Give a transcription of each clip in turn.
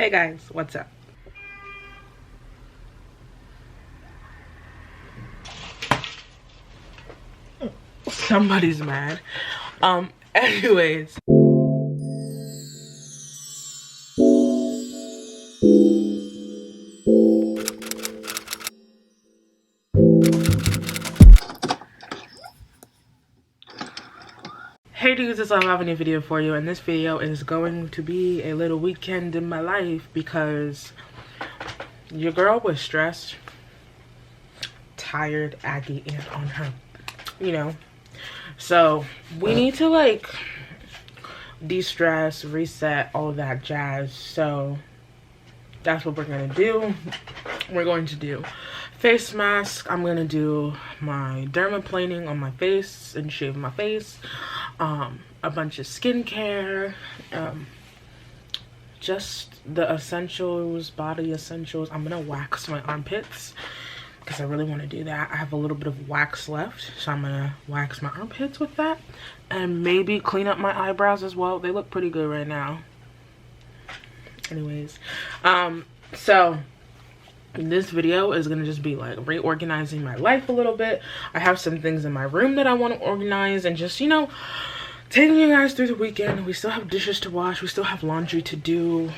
Hey guys, what's up? Somebody's mad. Anyways. Hey dudes, it's I have a new video for you, and this video is going to be a little weekend in my life because your girl was stressed, tired, aggy, and on her, so we need to like de-stress, reset, all that jazz. So that's what we're gonna do. We're going to do face mask. I'm gonna do my dermaplaning on my face and shave my face, a bunch of skincare, just the essentials, body essentials. I'm gonna wax my armpits because I really want to do that. I have a little bit of wax left, so I'm gonna wax my armpits with that, and maybe clean up my eyebrows as well. They look pretty good right now. Anyways, so this video is gonna just be like reorganizing my life a little bit. I have some things in my room that I want to organize, and just taking you guys through the weekend. We still have dishes to wash, we still have laundry to do.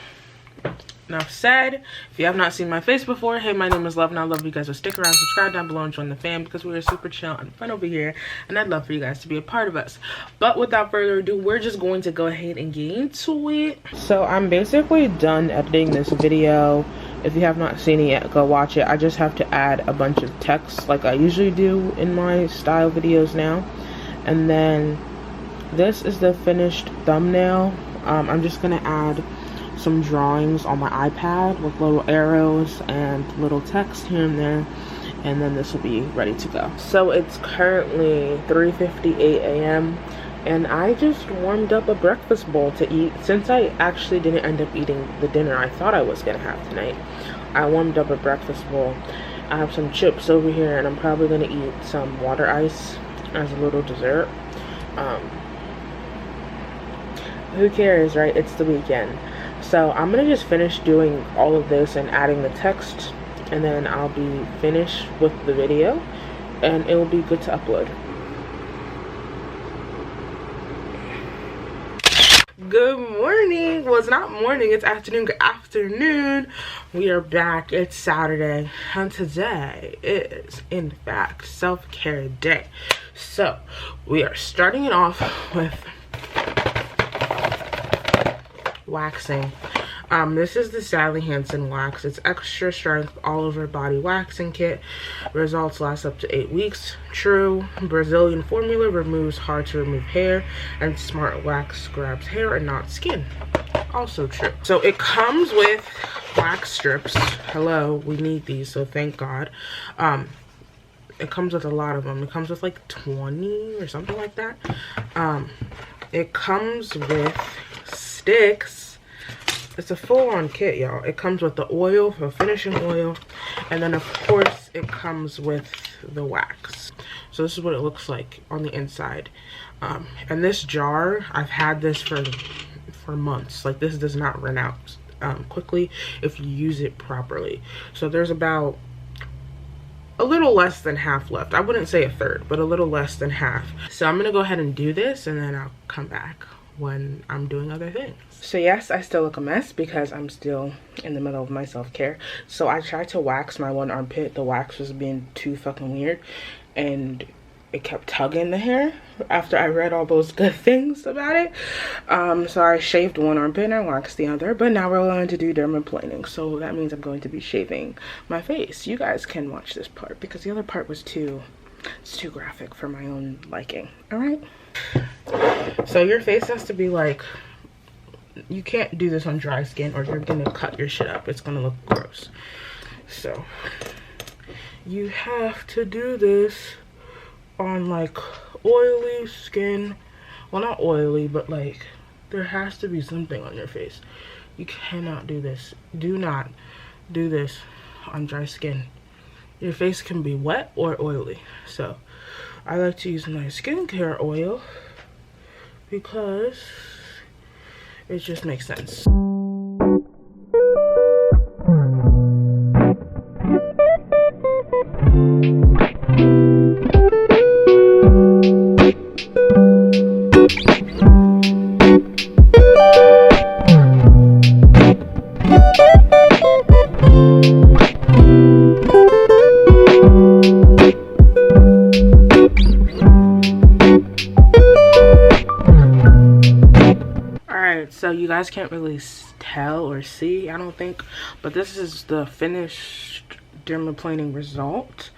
Enough said. If you have not seen my face before, hey, my name is Love, and I love you guys to stick around, subscribe down below, and join the fam because we are super chill and fun over here, and I'd love for you guys to be a part of us. But without further ado, we're just going to go ahead and get into it. So I'm basically done editing this video. If you have not seen it yet, go watch it. I just have to add a bunch of text like I usually do in my style videos now. And then this is the finished thumbnail. I'm just gonna add some drawings on my iPad with little arrows and little text here and there, and then this will be ready to go. So it's currently 3:58 a.m. and I just warmed up a breakfast bowl to eat. Since I actually didn't end up eating the dinner I thought I was gonna have tonight, I warmed up a breakfast bowl. I have some chips over here, and I'm probably gonna eat some water ice as a little dessert. Who cares, right? It's the weekend. So I'm gonna just finish doing all of this and adding the text, and then I'll be finished with the video and it will be good to upload. Good morning. Well, it's not morning, it's afternoon. Good afternoon. We are back. It's Saturday, and today is in fact self-care day. So we are starting it off with waxing. This is the Sally Hansen wax. It's extra strength all over body waxing kit. Results last up to 8 weeks. True. Brazilian formula removes hard to remove hair, and smart wax grabs hair and not skin. Also true. So it comes with wax strips. Hello, we need these, so thank God. It comes with a lot of them. It comes with like 20 or something like that. It comes with sticks. It's a full-on kit, y'all. It comes with the oil, for finishing oil, and then of course it comes with the wax. So this is what it looks like on the inside. And this jar, I've had this for months. Like, this does not run out quickly if you use it properly. So there's about a little less than half left. I wouldn't say a third, but a little less than half. So I'm gonna go ahead and do this, and then I'll come back when I'm doing other things. So yes, I still look a mess because I'm still in the middle of my self-care. So I tried to wax my one armpit. The wax was being too fucking weird, and it kept tugging the hair after I read all those good things about it. So I shaved one armpit and I waxed the other, but now we're going to do dermaplaning. So that means I'm going to be shaving my face. You guys can watch this part because the other part was too graphic for my own liking. All right. So your face has to be like, you can't do this on dry skin or you're gonna cut your shit up. It's gonna look gross. So you have to do this on like oily skin. Well, not oily, but like there has to be something on your face. You cannot do this. Do not do this on dry skin. Your face can be wet or oily. So I like to use my skincare oil because it just makes sense. Alright, so you guys can't really tell or see, I don't think, but this is the finished dermaplaning result.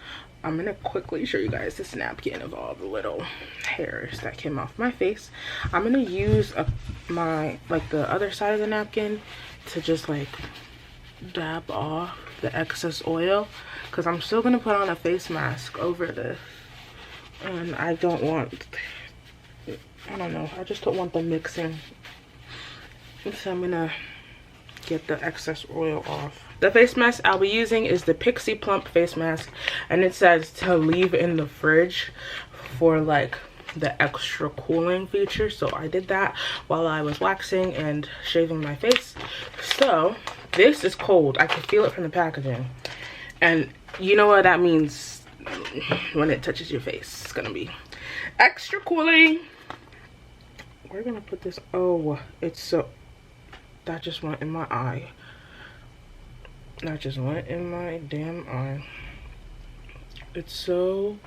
I'm gonna quickly show you guys this napkin of all the little hairs that came off my face. I'm gonna use the other side of the napkin to just like dab off the excess oil, because I'm still gonna put on a face mask over this, and I don't know, I just don't want them mixing. So I'm gonna get the excess oil off. The face mask I'll be using is the Pixie Plump face mask, and it says to leave in the fridge for like the extra cooling feature. So I did that while I was waxing and shaving my face. So this is cold. I can feel it from the packaging, and you know what that means when it touches your face. It's gonna be extra cooling. We're gonna put this, oh, it's so, that just went in my eye. That just went in my damn eye. It's so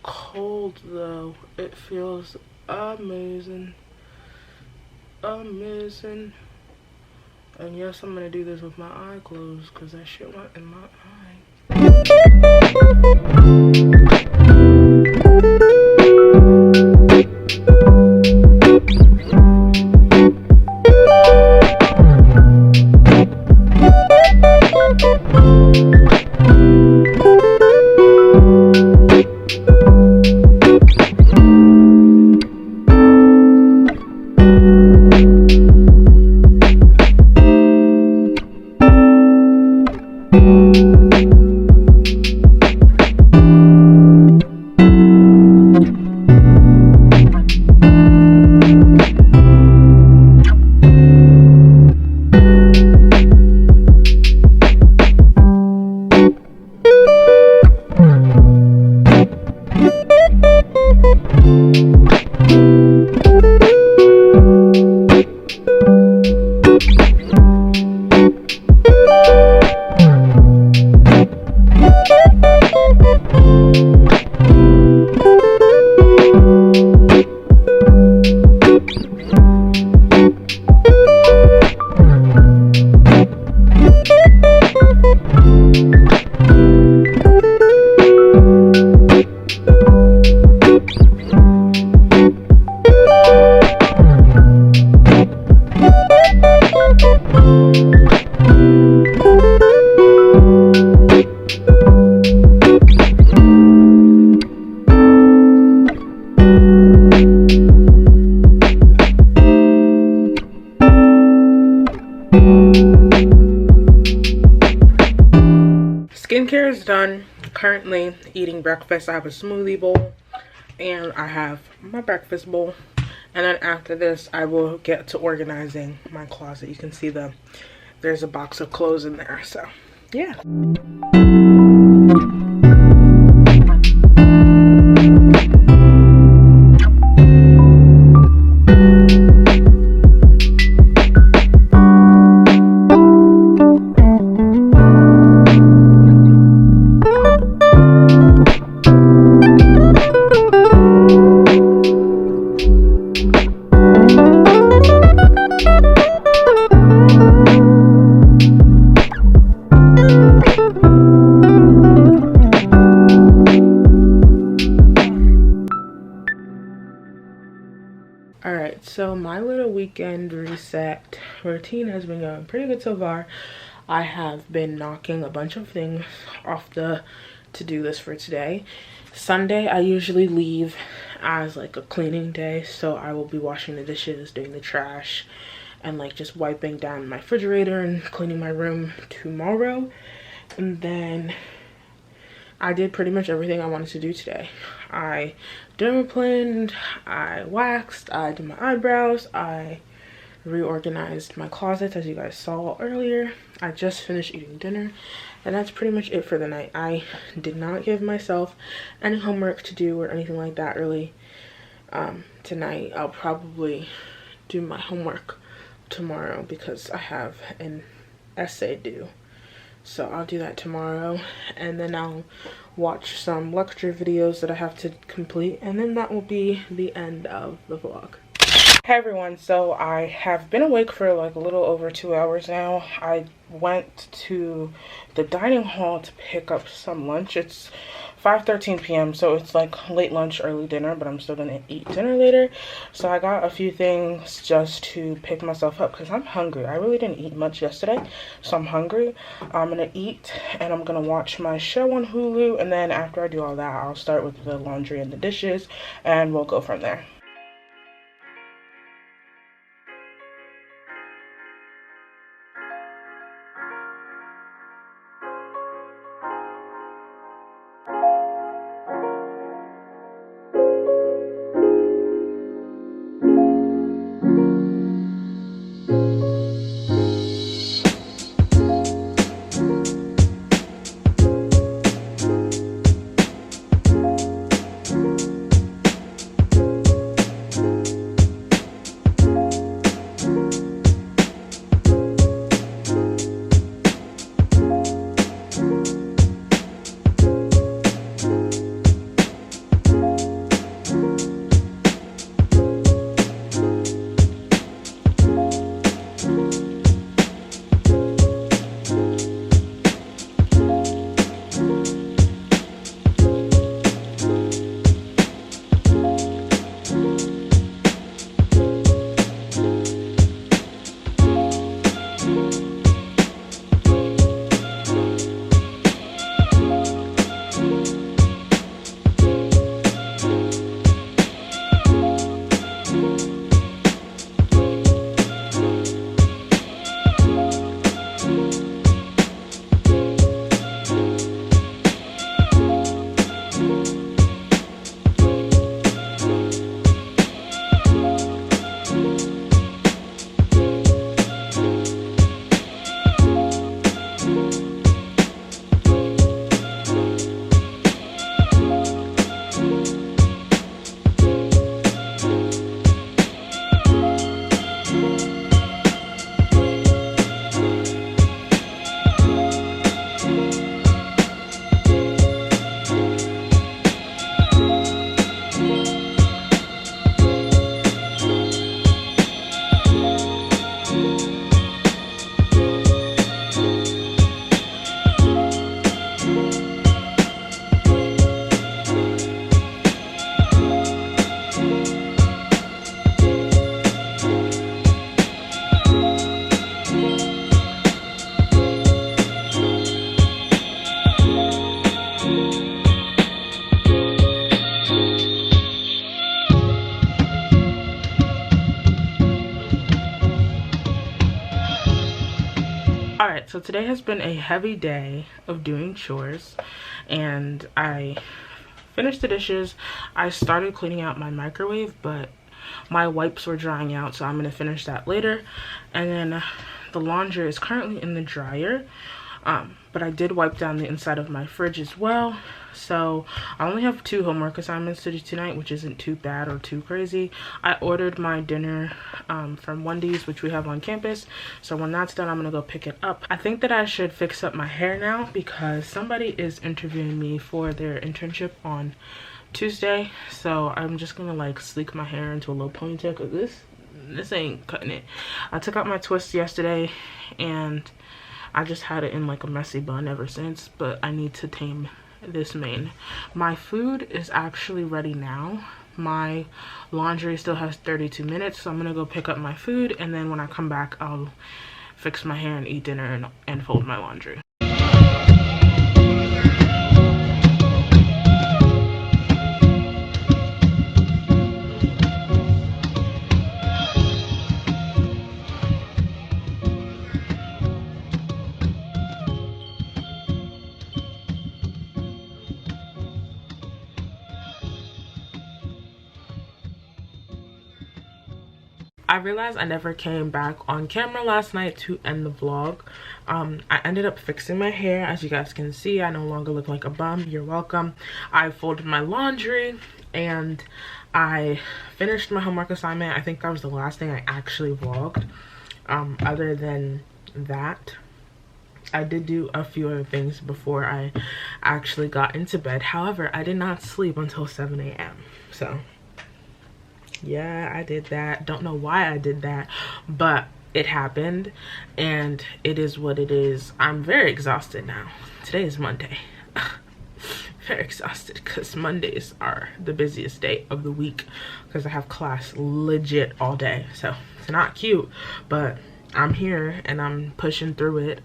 cold though. It feels amazing. Amazing. And yes, I'm gonna do this with my eye closed because that shit went in my skincare is done. Currently eating breakfast. I have a smoothie bowl and I have my breakfast bowl, and then after this I will get to organizing my closet. You can see there's a box of clothes in there, so yeah. Alright, so my little weekend reset routine has been going pretty good so far. I have been knocking a bunch of things off the to-do list for today. Sunday I usually leave as like a cleaning day, so I will be washing the dishes, doing the trash, and like just wiping down my refrigerator and cleaning my room tomorrow. And then I did pretty much everything I wanted to do today. I dermaplaned, I waxed, I did my eyebrows, I reorganized my closet as you guys saw earlier. I just finished eating dinner, and that's pretty much it for the night. I did not give myself any homework to do or anything like that really tonight. I'll probably do my homework tomorrow because I have an essay due. So I'll do that tomorrow, and then I'll watch some lecture videos that I have to complete, and then that will be the end of the vlog. Hey everyone, so I have been awake for like a little over 2 hours now. I went to the dining hall to pick up some lunch. It's 5:13 p.m. so it's like late lunch, early dinner, but I'm still gonna eat dinner later. So I got a few things just to pick myself up because I'm hungry. I really didn't eat much yesterday, so I'm hungry. I'm gonna eat and I'm gonna watch my show on Hulu, and then after I do all that, I'll start with the laundry and the dishes and we'll go from there. Alright, so today has been a heavy day of doing chores, and I finished the dishes. I started cleaning out my microwave, but my wipes were drying out, so I'm going to finish that later. And then the laundry is currently in the dryer, but I did wipe down the inside of my fridge as well. So I only have 2 homework assignments to do tonight, which isn't too bad or too crazy. I ordered my dinner from Wendy's, which we have on campus, so when that's done I'm gonna go pick it up. I think that I should fix up my hair now because somebody is interviewing me for their internship on Tuesday, so I'm just gonna like sleek my hair into a low ponytail because this ain't cutting it. I took out my twist yesterday and I just had it in like a messy bun ever since, but I need to tame this mane. My food is actually ready now. My laundry still has 32 minutes, so I'm gonna go pick up my food, and then when I come back I'll fix my hair and eat dinner and fold my laundry. I realized I never came back on camera last night to end the vlog. I ended up fixing my hair. As you guys can see, I no longer look like a bum. You're welcome. I folded my laundry and I finished my homework assignment. I think that was the last thing I actually vlogged. Other than that, I did do a few other things before I actually got into bed. However, I did not sleep until 7 a.m. So Yeah, I did that. Don't know why I did that, but it happened and it is what it is. I'm very exhausted now. Today is Monday. Very exhausted because Mondays are the busiest day of the week because I have class legit all day. So it's not cute, but I'm here and I'm pushing through it.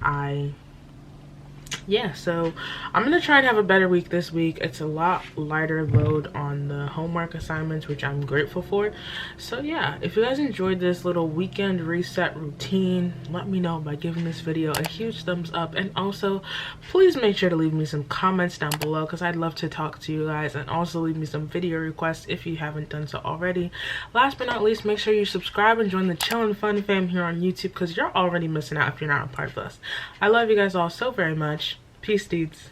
Yeah, so I'm gonna try and have a better week this week. It's a lot lighter load on the homework assignments, which I'm grateful for. So yeah, if you guys enjoyed this little weekend reset routine, let me know by giving this video a huge thumbs up, and also please make sure to leave me some comments down below because I'd love to talk to you guys, and also leave me some video requests if you haven't done so already. Last but not least, make sure you subscribe and join the Chillin' Fun fam here on YouTube because you're already missing out if you're not a part of us. I love you guys all so very much. Peace, dudes.